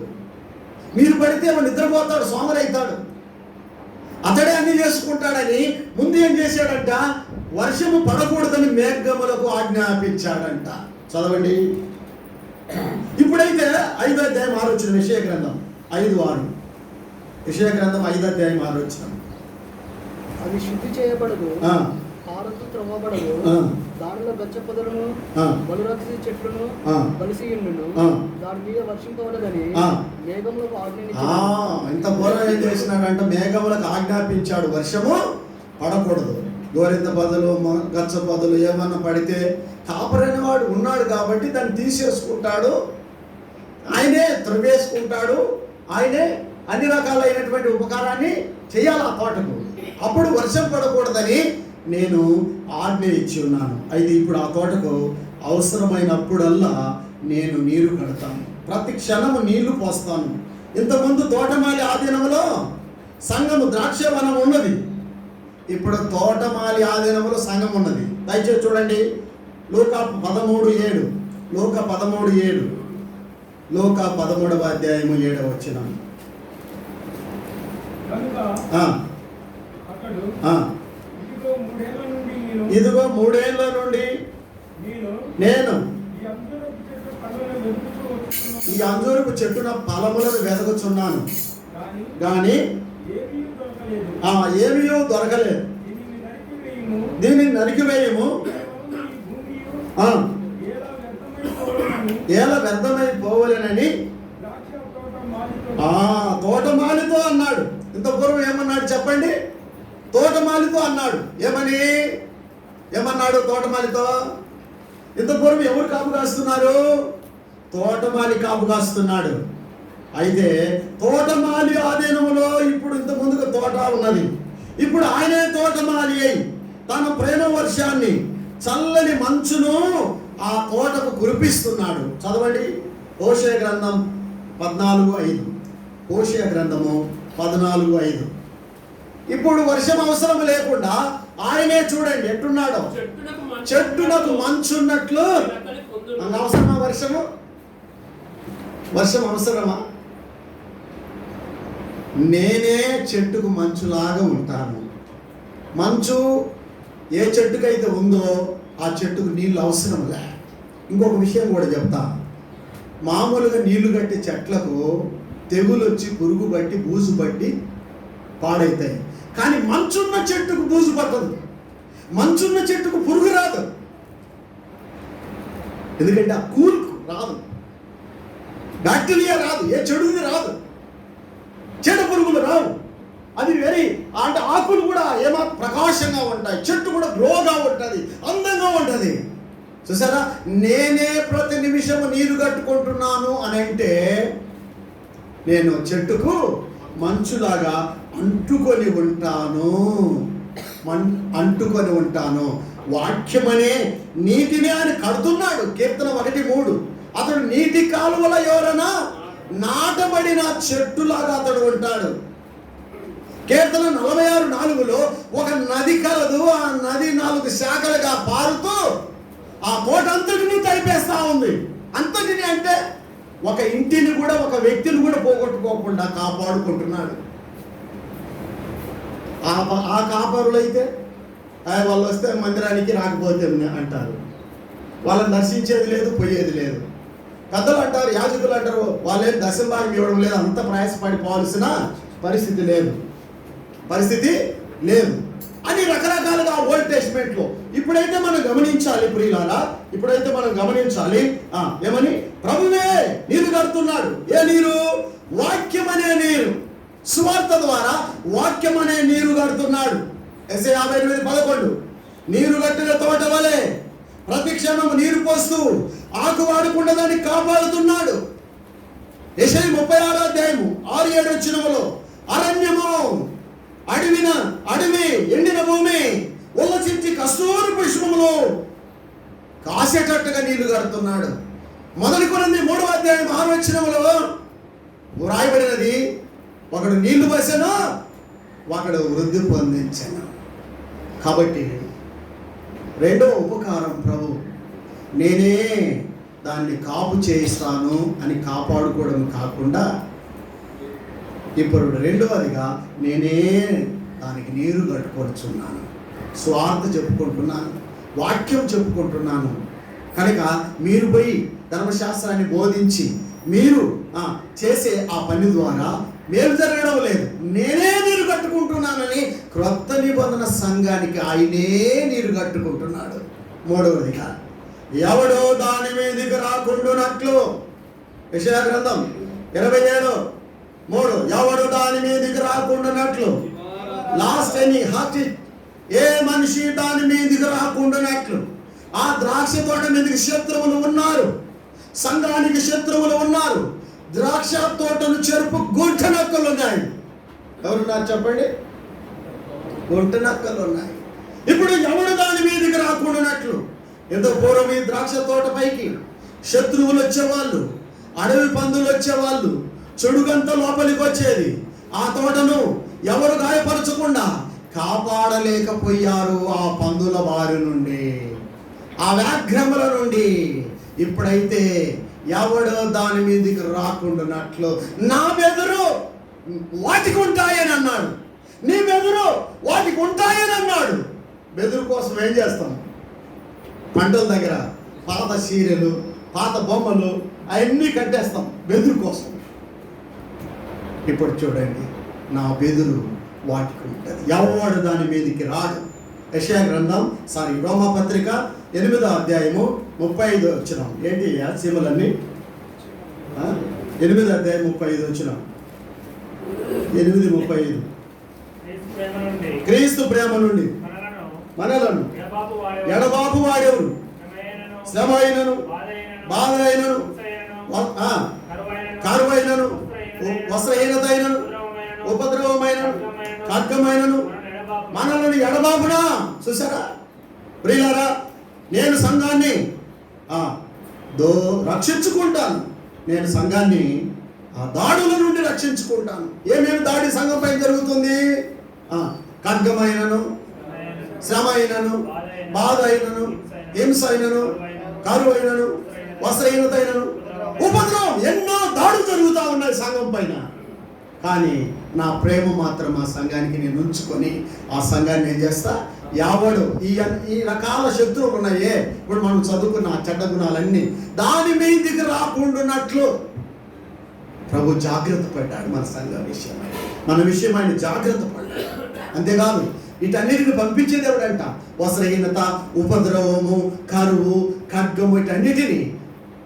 మీరు పడితే వాడు నిద్రపోతాడు, సోమరైతాడు. అతడే అన్ని చేసుకుంటాడని ముందు ఏం చేశాడంట? వర్షము పడకూడదని మేఘములకు ఆజ్ఞాపించాడంట. చదవండి. ఇప్పుడైతే 5వ అధ్యాయం 6 వచ్చిన యెషయా గ్రంథం 5:6. యెషయా గ్రంథం 5వ అధ్యాయం 6 వచ్చిన. అది శుద్ధి చేయబడదు, పారదు, త్రవ్వబడదు. దానిలో గచ్చ పొదలను, బలురక్షి చెట్లను బలిసియుండును. దాని మీద వర్షింపవలదని మేఘములకు ఆజ్ఞాపించాడు. ఇంత పూర్వం ఏం చేసినాడంటే మేఘములకు ఆజ్ఞాపించాడు వర్షము పడకూడదు. గోరింత పొదలు, గచ్చ పొదలు ఏమన్నా పడితే కాపరైన వాడు ఉన్నాడు కాబట్టి దాన్ని తీసేసుకుంటాడు, ఆయనే త్రవ్వేసుకుంటాడు, ఆయనే అన్ని రకాలైనటువంటి ఉపకారాన్ని చేయాలి ఆ తోటకు. అప్పుడు వర్షం పడకూడదని నేను ఆజ్ఞ ఇచ్చి ఉన్నాను. అయితే ఇప్పుడు ఆ తోటకు అవసరమైనప్పుడల్లా నేను నీరు కడతాను, ప్రతి క్షణము నీళ్లు పోస్తాను. ఇంతకుముందు తోటమాలి ఆధీనంలో సంఘము ద్రాక్షవనం ఉన్నది. ఇప్పుడు తోటమాలి ఆధీనంలో సంఘం ఉన్నది. దయచేసి చూడండి, లూకా 13:7. లూకా 13:7. లూకా 13వ అధ్యాయము 7వ వచనం. ఇదిగో 3 ఏళ్ల నుండి నేను ఈ అంజూరపు చెట్టున ఫలములను వెదకుచున్నాను, కానీ ఏమీ దొరకలేదు. దీనిని నరికివేయము, ఎలా వ్యర్థమైపోవాలని తోటమాలితో అన్నాడు. ఇంత పూర్వం ఏమన్నాడు చెప్పండి? తోటమాలితో అన్నాడు. ఏమన్నాడు తోటమాలితో? ఇంత పూర్వం ఎవరు కాపు కాస్తున్నారు? తోటమాలి కాపు కాస్తున్నాడు. అయితే తోటమాలి ఆధీనంలో ఇప్పుడు ఇంత ముందుకు తోట ఉన్నది. ఇప్పుడు ఆయనే తోటమాలి అయి తన ప్రేమ వర్షాన్ని, చల్లని మంచును ఆ తోటకు కురిపిస్తున్నాడు. చదవండి, హోషేయ గ్రంథం 14:5. హోషేయ గ్రంథము 14:5. ఇప్పుడు వర్షం అవసరం లేకుండా ఆయనే చూడండి ఎట్టున్నాడో. చెట్టునకు మంచున్నట్లు అవసరమా వర్షము? వర్షం అవసరమా? నేనే చెట్టుకు మంచులాగా ఉంటాను. మంచు ఏ చెట్టుకైతే ఉందో ఆ చెట్టుకు నీళ్ళు అవసరం లే. ఇంకొక విషయం కూడా చెప్తా. మామూలుగా నీళ్లు కట్టే చెట్లకు తెగులు వచ్చి పురుగు బట్టి బూజు బట్టి పాడైతాయి. కానీ మంచున్న చెట్టుకు బూజు పట్టదు, మంచున్న చెట్టుకు పురుగు రాదు. ఎందుకంటే ఆ కూల్కు రాదు, బ్యాక్టీరియా రాదు, ఏ చెడుది రాదు, చెడ పురుగులు రావు. అది వెరీ అంటే ఆకులు కూడా ఏమాత్రం ప్రకాశంగా ఉంటాయి, చెట్టు కూడా గ్రోగా ఉంటుంది, అందంగా ఉంటుంది. చూసారా, నేనే ప్రతి నిమిషము నీరు కట్టుకుంటున్నాను అని అంటే నేను చెట్టుకు మంచులాగా అంటుకొని ఉంటాను. వాక్యమనే నీటిని ఆయన కడుతున్నాడు. కీర్తన 1:3. అతడు నీటి కాలువల ఎవరన్నా నాటబడిన చెట్టులాగా అతడు ఉంటాడు. కీర్తన 46:4 ఒక నది కలదు, ఆ నది 4 శాఖలుగా పారుతూ ఆ కోట అంతటిని తడిపేస్తా ఉంది. అంతటిని అంటే ఒక ఇంటిని కూడా, ఒక వ్యక్తిని కూడా పోగొట్టుకోకుండా కాపాడుకుంటున్నాడు. ఆ కాపరులైతే వాళ్ళు వస్తే మందిరానికి రాకపోతే అంటారు, వాళ్ళని దర్శించేది లేదు, పోయేది లేదు. పెద్దలు అంటారు, యాజకులు అంటారు, వాళ్ళేం దశంభాగం ఇవ్వడం లేదు, అంత ప్రయాసపడిపోవాల్సిన పరిస్థితి లేదు అని రకరకాలుగా ఓల్డ్ టెస్ట్మెంట్లో. ఇప్పుడైతే మనం గమనించాలి ప్రియులారా, ఏమని? ప్రభువే నీరు కడుతున్నాడు. ఏ నీరు? వాక్యం అనే నీరు. సువార్త ద్వారా వాక్యం అనే నీరు కడుతున్నాడు. యెషయా 58:11 నీరు కట్టిన తోట వలె ప్రతి క్షణం నీరు పోస్తూ ఆకు వాడకుండా దాన్ని కాపాడుతున్నాడు. యెషయా 36:6-7 అరణ్యము, అడవి, ఎండిన భూమి ఉల్లసించి కస్తూరి పుష్పములు కాసేటట్టుగా నీళ్లు కడుతున్నాడు. 1 కొరింథీ 3:6 వ్రాయబడినది, ఒకడు నీళ్లు పోసాను, ఒకడు వృద్ధి పొందించాను. కాబట్టి రెండవ ఉపకారం ప్రభు నేనే దాన్ని కాపు చేయిస్తాను అని కాపాడుకోవడం కాకుండా, ఇప్పుడు రెండవదిగా నేనే దానికి నీరు కట్టుకొచ్చున్నాను, స్వార్థ చెప్పుకుంటున్నాను, వాక్యం చెప్పుకుంటున్నాను. కనుక మీరు పోయి ధర్మశాస్త్రాన్ని బోధించి మీరు చేసే ఆ పని ద్వారా మేలు జరగడం లేదు. నేనే నీరు కట్టుకుంటున్నానని క్రొత్త నిబంధన సంఘానికి ఆయనే నీరు కట్టుకుంటున్నాడు. మూడవదిగా ఎవడో దాని మీదకి రాకుండానట్లు, యెషయా గ్రంథం 27:3 ఎవడు దాని మీదకి రాకుండానట్లు, లాస్ట్ ఎనీ హార్ట్, ఏ మనిషి దాని మీదకి రాకుండానట్లు. ఆ ద్రాక్ష తోట మీదకి శత్రువులు ఉన్నారు, సంఘానికి శత్రువులు ఉన్నారు. ద్రాక్ష తోటను చెరుపు గుంట నక్కలు ఉన్నాయి. ఎవరున్నారు చెప్పండి? గుంట నక్కలు ఉన్నాయి. ఇప్పుడు ఎవడు దాని మీదకి రాకుండానట్లు. ఎంతో పూర్వం ఈ ద్రాక్ష తోట పైకి శత్రువులు వచ్చేవాళ్ళు, అడవి పందులు వచ్చేవాళ్ళు, చెడుగంత లోపలికి వచ్చేది. ఆ తోటను ఎవరు గాయపరచకుండా కాపాడలేకపోయారు ఆ పందుల బారి నుండి, ఆ వ్యాఘ్రముల నుండి. ఇప్పుడైతే ఎవడో దాని మీదకి రాకుండానట్లు నా బెదురు వాటికి ఉంటాయని అన్నాడు. నీ బెదురు వాటికి ఉంటాయని అన్నాడు. బెదురు కోసం ఏం చేస్తాం? పంటల దగ్గర పాత చీరలు, పాత బొమ్మలు అవన్నీ కట్టేస్తాం బెదురు కోసం. ఇప్పుడు చూడండి, నా బెదురు వాటికి ఉంటుంది, ఎవడు దాని మీదకి రాడు. యెషయా గ్రంథం రోమాపత్రిక 8:35 ఏంటి సీమలన్నీ? 8:35 8:35 క్రీస్తు ప్రేమ నుండి మనలను ఎడబాపు వాడెవరు? శ్రమ అయినను, బాధ అయినను, కరువైనను, వస్త్రహీనత అయినను, ఉపద్రవమైనను, ఖడ్గమైనను మనలను ఎడబాపునా. చూసారా ప్రియులారా, నేను సంఘాన్ని రక్షించుకుంటాను. నేను సంఘాన్ని దాడుల నుండి రక్షించుకుంటాను. ఏమేమి దాడి సంఘం పైన జరుగుతుంది? ఖడ్గమైనను, శ్రమ అయినను, బాధ అయినను, హింస అయినను, కరువు అయినను, వస్త్రహీనత అయినను, ఉపద్రవం, ఎన్నో దాడులు జరుగుతూ ఉన్నాయి సంఘం పైన. కానీ నా ప్రేమ మాత్రం ఆ సంఘానికి నేను ఉంచుకొని ఆ సంఘాన్ని ఏం చేస్తా? ఎవడు ఈ రకాల శత్రువులు ఉన్నాయే, ఇప్పుడు మనం చదువుకున్న చెడ్డ గుణాలన్నీ దాని మీదకి రాకుండానట్లు ప్రభు జాగ్రత్త పడ్డాడు మన సంఘం విషయమై, మన విషయం ఆయన జాగ్రత్త పడ్డాడు. అంతేకాదు వీటన్నిటిని పంపించేది ఎవడంట? వస్త్రహీనత, ఉపద్రవము, కరువు, ఖడ్గము, వీటన్నిటిని.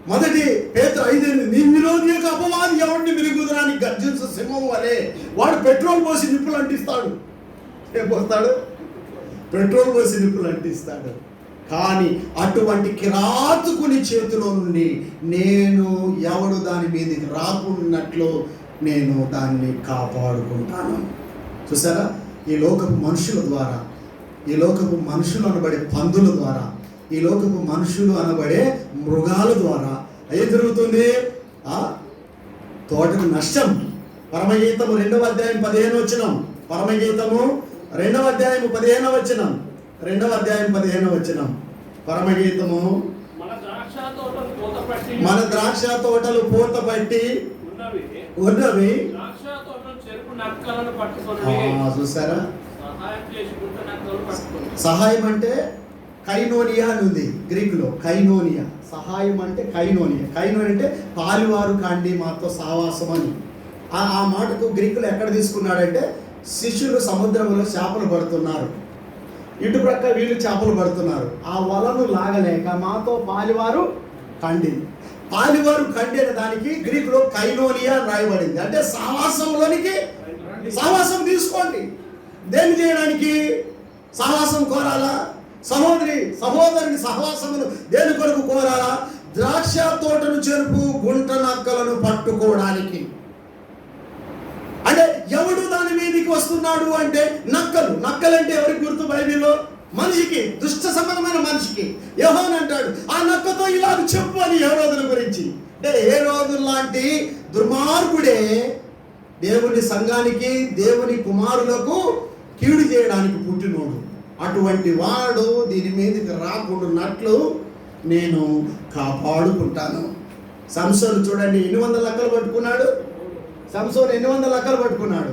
మొదటి పేతురు 5:8 నీ విరోధి యొక్క అపవాది ఎవరిని విరుగుదరానికి గర్జించు సింహం వలె వాడు పెట్రోల్ పోసి నిప్పులు అంటిస్తాడు. ఏం పోస్తాడు? పెట్రోల్ పోసి నిప్పులు అంటిస్తాడు. కానీ అటువంటి కిరాతకుని చేతిలో నుండి నేను ఎవడు దాని మీదకి రాకున్నట్లు నేను దాన్ని కాపాడుకుంటాను. చూసారా? ఈ లోకపు మనుషుల ద్వారా, ఈ లోకపు మనుషులు అనబడే పందుల ద్వారా, ఈ లోకపు మనుషులు అనబడే మృగాల ద్వారా ఏం జరుగుతుంది? తోటకు నష్టం. పరమగీతము 2వ అధ్యాయం 15వ వచనం. పరమగీతము 2వ అధ్యాయం 15వ వచనం. 2వ అధ్యాయం 15వ వచనం. పరమగీతము మన ద్రాక్ష తోటలు పూత పట్టి ఉన్నవి. చూసారా? సహాయం అంటే కైనోనియా అని ఉంది గ్రీకులో. కైనోనియా సహాయం అంటే కైనోనియా. కైనోనియా అంటే పాలివారు కాండి మాతో సావాసం అని. ఆ మాటకు గ్రీకులో ఎక్కడ తీసుకున్నాడంటే శిష్యులు సముద్రంలో చేపలు పడుతున్నారు, ఇటు ప్రక్క వీళ్ళు చేపలు పడుతున్నారు, ఆ వలను లాగలేక మాతో పాలివారు కండి. పాలివారు కండి అనే దానికి గ్రీకులో కైనోనియా అని రాయబడింది. అంటే సావాసంలోనికి సావాసం తీసుకోండి. దేన్ని చేయడానికి? సావాసం కోరాలా? సహోదరుని సహవాసమును దేని కొరకు కోరాలా? ద్రాక్ష తోటను చెరుపు గుంట నక్కలను పట్టుకోవడానికి. అంటే ఎవడు దాని మీదకి వస్తున్నాడు అంటే నక్కలు అంటే ఎవరికి గుర్తు బైబిల్లో? మనిషికి, దుష్ట సంబంధమైన మనిషికి. యెహోవా అంటాడు ఆ నక్కతో ఇలా చెప్పు అని హేరోదుల గురించి. అంటే హేరోదు లాంటి దుర్మార్గుడే దేవుని సంఘానికి, దేవుని కుమారులకు కీడు చేయడానికి పుట్టినోడు. అటువంటి వాడు దీని మీదకి రాకుండాన్నట్లు నేను కాపాడుకుంటాను. సంసోను చూడండి, 800 నక్కలు పట్టుకున్నాడు. సంసోను 800 నక్కలు పట్టుకున్నాడు.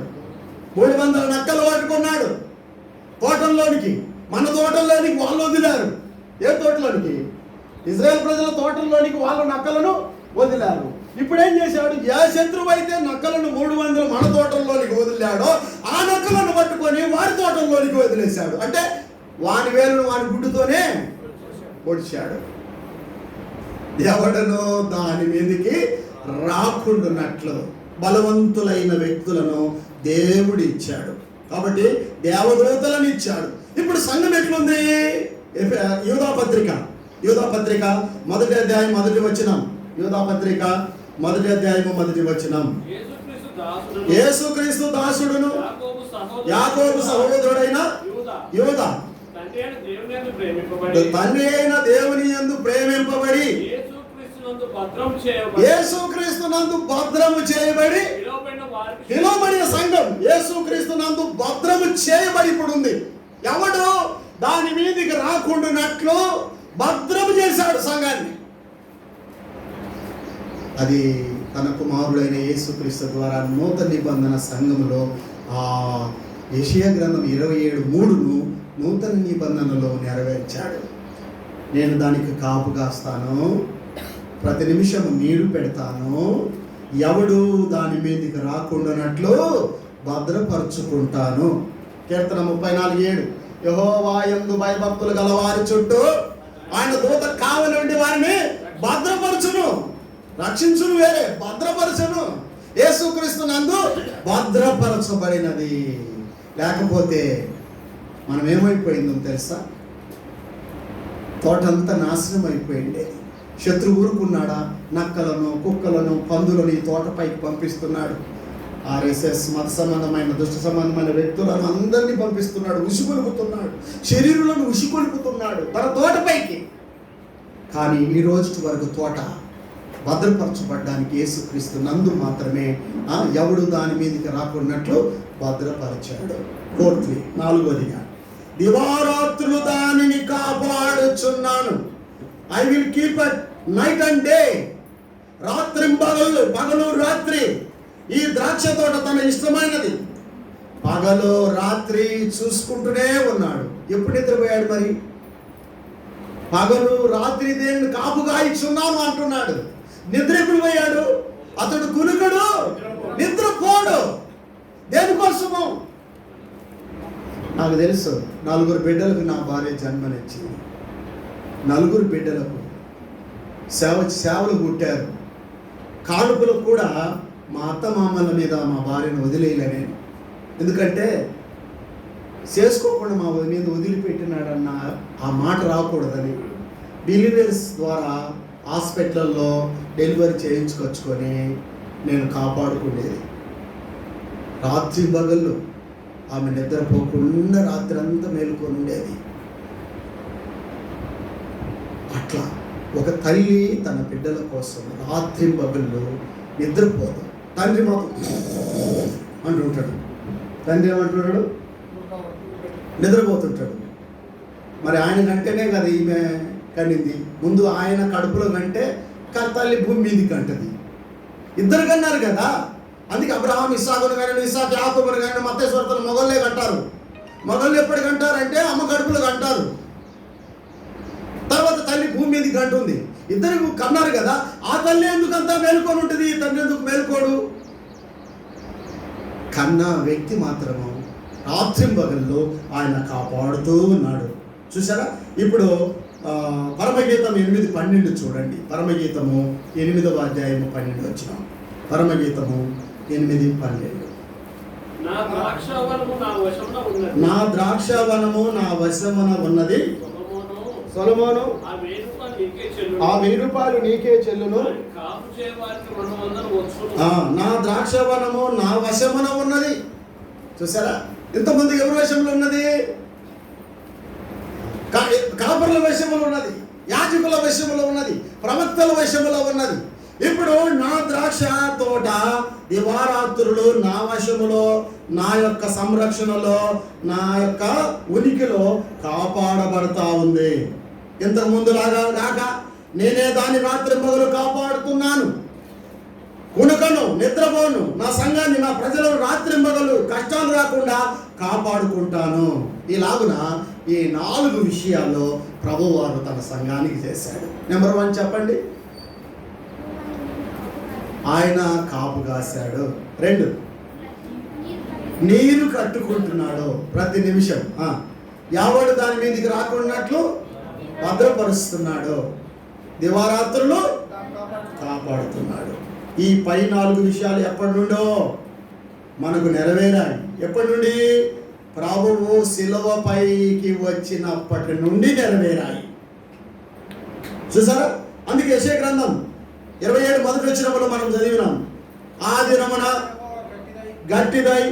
300 నక్కలు పట్టుకున్నాడు తోటల్లోనికి. మన తోటల్లోనికి వాళ్ళు వదిలారు. ఏ తోటలోనికి? ఇజ్రాయెల్ ప్రజల తోటల్లోనికి వాళ్ళు నక్కలను వదిలారు. ఇప్పుడు ఏం చేశాడు? ఏ శత్రువు అయితే నక్కలను 300 మన తోటల్లోనికి వదిలాడో ఆ నక్కలను పట్టుకొని వారి తోటల్లోనికి వదిలేశాడు. అంటే వాని వేలును వాని గుడ్డుతోనే పొడిచాడు. ఎవడనో దాని మీదకి రాకుండాన్నట్లు బలవంతులైన వ్యక్తులను దేవుడు ఇచ్చాడు. కాబట్టి దేవదూతలను ఇచ్చాడు. ఇప్పుడు సంఘం ఎట్లుంది? యూదా పత్రిక 1వ అధ్యాయం 1వ వచనం. యూదా పత్రిక 1వ అధ్యాయం 1వ వచనం. యేసుక్రీస్తు దాసుడును యాకోబు సహోదరుడైన యూదా తండ్రి అయిన దేవుని యందు ప్రేమింపబడి యేసుక్రీస్తు నందు భద్రము చేయబడి పిలువబడిన సంఘం యేసుక్రీస్తు నందు భద్రము చేయబడి ఇప్పుడు ఉంది. ఎవడు దాని మీదకి రాకుండాన్నట్లు భద్రము చేశాడు సంఘాన్ని. అది తన కుమారుడైన యేసుక్రీస్తు ద్వారా నూతన నిబంధన సంఘములో ఆ యెషయా గ్రంథం 27:3ను నూతన నిబంధనలో నెరవేర్చాడు. నేను దానికి కాపు కాస్తాను, ప్రతి నిమిషం నీరు పెడతాను, ఎవడు దాని మీదకి రాకుండాన్నట్లు భద్రపరుచుకుంటాను. కీర్తన 34:7 యెహోవా యందు భయభక్తులు గలవారి చుట్టూ ఆయన దూత కావలి ఉండి వారిని భద్రపరచును. రక్షించును వేరే, భద్రపరచును. యేసుక్రీస్తు నందు భద్రపరచబడినది. లేకపోతే మనం ఏమైపోయిందో తెలుసా? తోటంతా నాశనం అయిపోయింది. శత్రువు ఊరుకున్నాడా? నక్కలను, కుక్కలను, పందులను ఈ తోటపైకి పంపిస్తున్నాడు. ఆర్ఎస్ఎస్ మత సంబంధమైన, దుష్ట సంబంధమైన వ్యక్తులను అందరినీ పంపిస్తున్నాడు. ఉసిగొలుపుతున్నాడు, శరీరులను ఉసిగొలుపుతున్నాడు తన తోటపైకి. కానీ ఈ రోజు వరకు తోట భద్రపరచబడ్డానికి యేసుక్రీస్తు నందు మాత్రమే ఎవడు దాని మీదకి రాకున్నట్లు భద్రపరచాడు. 4వదిగా దివారాత్రులు దానిని కాపాడుచున్నాను. I will keep it night and day. పగలు రాత్రి. ఈ ద్రాక్ష తోట తన ఇష్టమైనది. పగలు రాత్రి చూసుకుంటూనే ఉన్నాడు. ఎప్పుడు నిద్రపోయాడు మరి? పగలు రాత్రి దేనిని కాపుగా ఇచ్చున్నాను అంటున్నాడు. నిద్ర ఎప్పుడు పోయాడు? అతడు కునుకడు, నిద్రపోడు. దేనికోసము? నాకు తెలుసు, 4 బిడ్డలకు నా భార్య జన్మనిచ్చింది. 4 బిడ్డలకు సేవలు పుట్టారు. కానుకలు కూడా మా అత్త మామల మీద మా భార్యను వదిలేయలే నేను. ఎందుకంటే చేసుకోకుండా మా మీద వదిలిపెట్టినాడన్న ఆ మాట రాకూడదని డెలివరీస్ ద్వారా హాస్పిటల్లో డెలివరీ చేయించుకొచ్చుకొని నేను కాపాడుకునేది. రాత్రి పగళ్ళు ఆమె నిద్రపోకుండా రాత్రి అంతా మేలుకొని ఉండేది. అట్లా ఒక తల్లి తన బిడ్డల కోసం రాత్రి పగళ్ళు నిద్రపోదు. తండ్రి మాత్రం అంటుంటాడు. తండ్రి ఏమంటున్నాడు? నిద్రపోతుంటాడు. మరి ఆయన కంటేనే కదా ఈమె కనింది. ముందు ఆయన కడుపులో కంటే తల్లి భూమి మీదకి కంటది. ఇద్దరు కన్నారు కదా. అందుకే అబ్రహాం ఇస్సాకును కానీ, ఇస్సాకు యాకోబును కానీ, మత్తయి సువార్తలో మొగళ్ళే కంటారు. మొగళ్ళు ఎప్పటికి కంటారంటే అమ్మ కడుపులో కంటారు. తర్వాత తల్లి భూమి మీదకి కంటుంది. ఇద్దరు కన్నారు కదా. ఆ తల్లి ఎందుకంతా మేలుకొని ఉంటుంది, ఈ తండ్రి ఎందుకు మేలుకోడు? కన్నా వ్యక్తి మాత్రము రాత్రి పగల్లో ఆయన కాపాడుతూ ఉన్నాడు. చూసారా? ఇప్పుడు పరమగీతం 8:12 చూడండి. పరమగీతము 8వ అధ్యాయము 12 వచనం. పరమగీతము 8:12. నా ద్రాక్షావనము నా వశమున ఉన్నది. సొలొమోను ఆ 1000 రూపాయలు నీకే చెల్లును. నా ద్రాక్షవనము నా వశమున ఉన్నది. చూసారా? ఇంతమంది ఎవరి వశంలో ఉన్నది? కాపరుల వశములో ఉన్నది, యాజకుల వశములో ఉన్నది, ప్రవక్తల వశములో ఉన్నది. ఇప్పుడు నా ద్రాక్ష తోట దివారాత్రులు నా వశములో, నా యొక్క సంరక్షణలో, నా యొక్క ఉనికిలో కాపాడబడతా ఉంది. ఇంతకు ముందు లాగా కాక నేనే దాన్ని రాత్రి పగలు కాపాడుతున్నాను. కునుకను, నిద్రపోను. నా సంఘాన్ని, నా ప్రజలను రాత్రి పగలు కష్టాలు రాకుండా కాపాడుకుంటాను. ఇలాగున ఈ 4 విషయాల్లో ప్రభువారు తన సంఘానికి చేశాడు. నెంబర్ 1 చెప్పండి. ఆయన కాపు కాశాడు. 2 నీరు కట్టుకుంటున్నాడు ప్రతి నిమిషం. ఎవడు దాని మీదకి రాకున్నట్లు భద్రపరుస్తున్నాడు. దివారాత్రులు కాపాడుతున్నాడు. ఈ పై 4 విషయాలు ఎప్పటి నుండో మనకు నెరవేరాయి. ఎప్పటి నుండి? ప్రభువు శిలువ పైకి వచ్చినప్పటి నుండి నెరవేరాయి. చూసారా? అందుకే యెషయా గ్రంథం 27 మొదటి వచనంలో మనం చదివినాం. ఆ దినమున గట్టిదై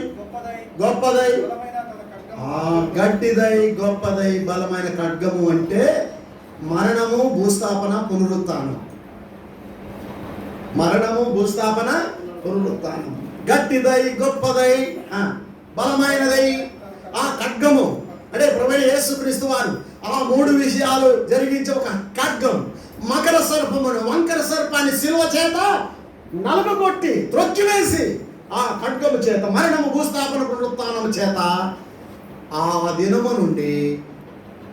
గొప్పదై, గట్టిదై గొప్పదై బలమైన ఖడ్గము అంటే మరణము, భూస్థాపన, పునరుత్థానం. మరణము, భూస్థాపన, పునరుత్థానం. గట్టిదై, గొప్పదై, బలమైనదై ఆ ఖడ్గము అంటే ప్రభువైన యేసుక్రీస్తు వారు ఆ 3 విషయాలు జరిగించే ఒక ఖడ్గం. మకర సర్పమును, వంకర సర్పాన్ని శిలువ చేత నలగొట్టి త్రొక్కివేసి ఆ ఖడ్గము చేత, మరణము, భూస్థాపన, పునరుత్థానము చేత ఆ దినము నుండి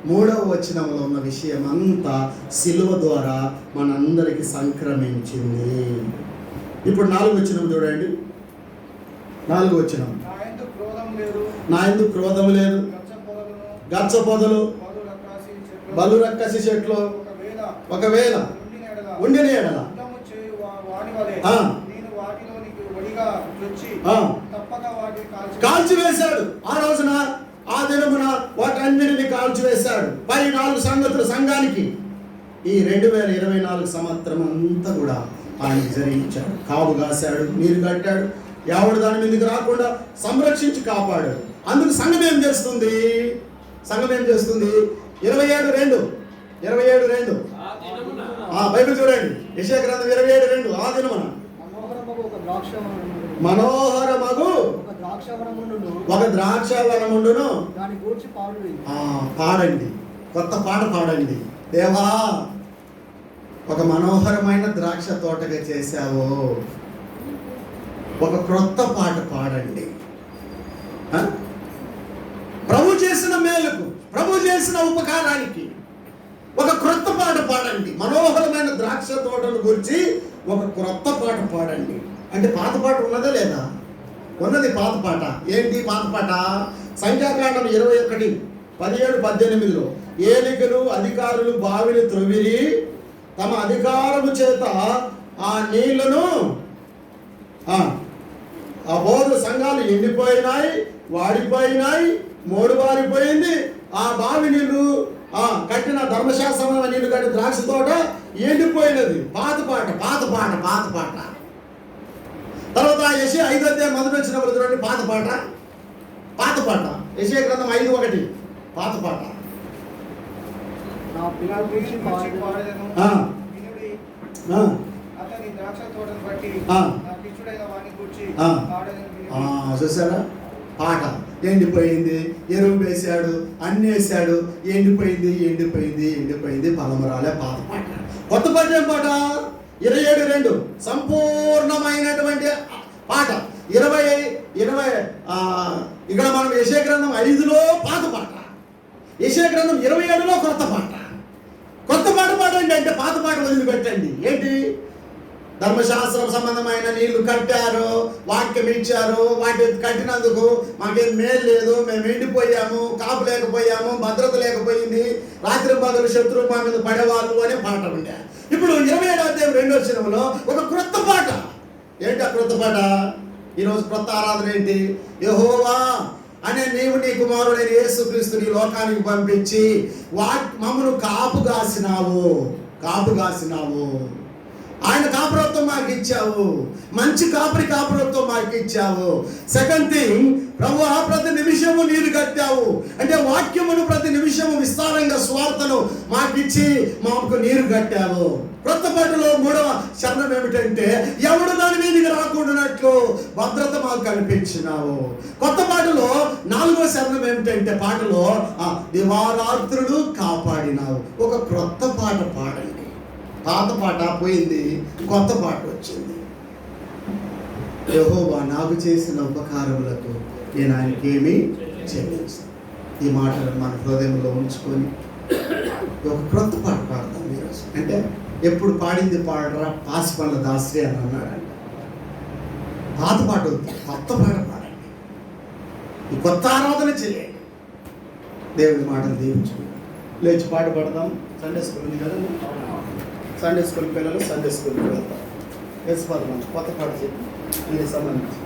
3వ వచనంలో ఉన్న విషయం అంతా శిలువ ద్వారా మనందరికి సంక్రమించింది. ఇప్పుడు 4వ వచనం చూడండి. 4వ వచనం. నా యందు క్రోధము లేదు, గచ్చ పొదలు, బలు రక్కసి చెట్లు ఒకవేళ ఉండిన ఎడల కాల్చివేశాడు. ఆ రోజున, ఆ దినమున వాటన్నిటిని కాల్చివేశాడు. పై 4 సంగతులు సంఘానికి ఈ 2024 సంవత్సరం అంతా కూడా ఆయన జరిగించాడు. కాపు కాశాడు, నీరు కట్టాడు, ఎవడు దాని మీదకి రాకుండా సంరక్షించి కాపాడాడు. అందుకు సంఘం ఏం చేస్తుంది? 27:2 బైబిల్ చూడండి. యెషయా గ్రంథం 27:2. ఆ దినమున మనోహరమగు ఒక ద్రాక్షవనముండును. పాడండి, కొత్త పాట పాడండి. దేవా, ఒక మనోహరమైన ద్రాక్ష తోటగా చేశావు. ఒక క్రొత్త పాట పాడండి. ప్రభు చేసిన మేలుకు, ప్రభు చేసిన ఉపకారానికి ఒక క్రొత్త పాట పాడండి. మనోహరమైన ద్రాక్ష తోటను గురించి ఒక క్రొత్త పాట పాడండి. అంటే పాత పాట ఉన్నదా లేదా? ఉన్నది పాత పాట. ఏంటి పాత పాట? సంఖ్యాకాండం 21:17-18 ఏలికలు అధికారులు బావిని త్రవ్విరి, తమ అధికారము చేత ఆ నీళ్లను ఆ బోధ సంఘాలు ఎండిపోయినాయి, వాడిపోయినాయి, మోడుబారిపోయింది. ఆ బావి నీళ్లు కట్టిన ధర్మశాస్త్రమైన నీళ్లు కట్టిన ద్రాక్ష తోట ఎండిపోయినది. పాత పాట, పాత పాట, పాత పాట. తర్వాత యెషయా 5 మొదటి వచ్చినప్పుడు చూడండి, పాత పాట, పాత పాట. యెషయా గ్రంథం 5:1 పాత పాట. నా పిల్లలకి పాడెదను. అతని ద్రాక్ష తోటను బట్టి నాకు ఇచ్చుడైన వాని గూర్చి పాడెదను. చూసారా? పాట ఎండిపోయింది, ఎరువు వేశాడు, అన్ని వేశాడు, ఎండిపోయింది ఎండిపోయింది ఎండిపోయింది, పలమరాలే. పాత పాట. కొత్త పాట ఏం పాట? 27:2 సంపూర్ణమైనటువంటి పాట. 20 ఇక్కడ మనం యెషయా గ్రంథం 5లో పాత పాట, యెషయా గ్రంథం 27లో కొత్త పాట. కొత్త పాట పాడండి అంటే పాత పాట వదిలిపెట్టండి. ఏంటి? ధర్మశాస్త్రం సంబంధమైన నీళ్లు కట్టారు, వాక్యం ఇచ్చారు, వాటి కట్టినందుకు మాకేం మేలు లేదు, మేము ఎండిపోయాము, కాపు లేకపోయాము, భద్రత లేకపోయింది, రాత్రి పగలు శత్రువు మా మీద పడేవాళ్ళు అనే పాట ఉండే. ఇప్పుడు 27:2 ఒక క్రొత్త పాట. ఏంటి ఆ క్రొత్త పాట? ఈరోజు క్రొత్త ఆరాధన ఏంటి? యెహోవా అనే నీవు నీ కుమారుడైన యేసుక్రీస్తుని లోకానికి పంపించి మమ్మను కాపు కాసినావు. ఆయన కాపురత్వం మాకు ఇచ్చావు, మంచి కాపురత్వం మాకు ఇచ్చావు. సెకండ్ థింగ్, ప్రభువా ప్రతి నిమిషము నీరు కట్టావు. అంటే వాక్యమును ప్రతి నిమిషము విస్తారంగా స్వార్థను మాకిచ్చి మాకు నీరు కట్టావు. కొత్త పాటలో 3వ శరణం ఏమిటంటే, ఎవడు దాని మీదకి రాకుండానట్లు భద్రత మాకు కల్పించినావు. కొత్త పాటలో 4వ శరణం ఏమిటంటే, పాటలో దివారాత్రులు కాపాడినావు. ఒక క్రొత్త పాట పాడండి. పాత పాట పోయింది, కొత్త పాట వచ్చింది. యెహోవా నాకు చేసిన ఉపకారములకు నేను ఆయనకేమీ చెల్లించాను. ఈ మాటలు మన హృదయంలో ఉంచుకొని ఒక క్రొత్త పాట పాడతాం ఈరోజు. అంటే ఎప్పుడు పాడింది పాడరా పాసిపల్ల దాసరి అని అన్నాడంట. పాత పాట వద్దు, కొత్త పాట పాడండి. ఈ కొత్త ఆరాధన చేయండి. దేవుడి మాటలు దీవించుకుంటాం. లేచి పాట పాడదాం. సండే స్కూల్ ఉంది కదా, సండే స్కూల్ పిల్లలు సండే స్కూల్కి వెళ్తారు. వేసిపోతాం. కొత్త పాట చెప్పి దీనికి సంబంధించి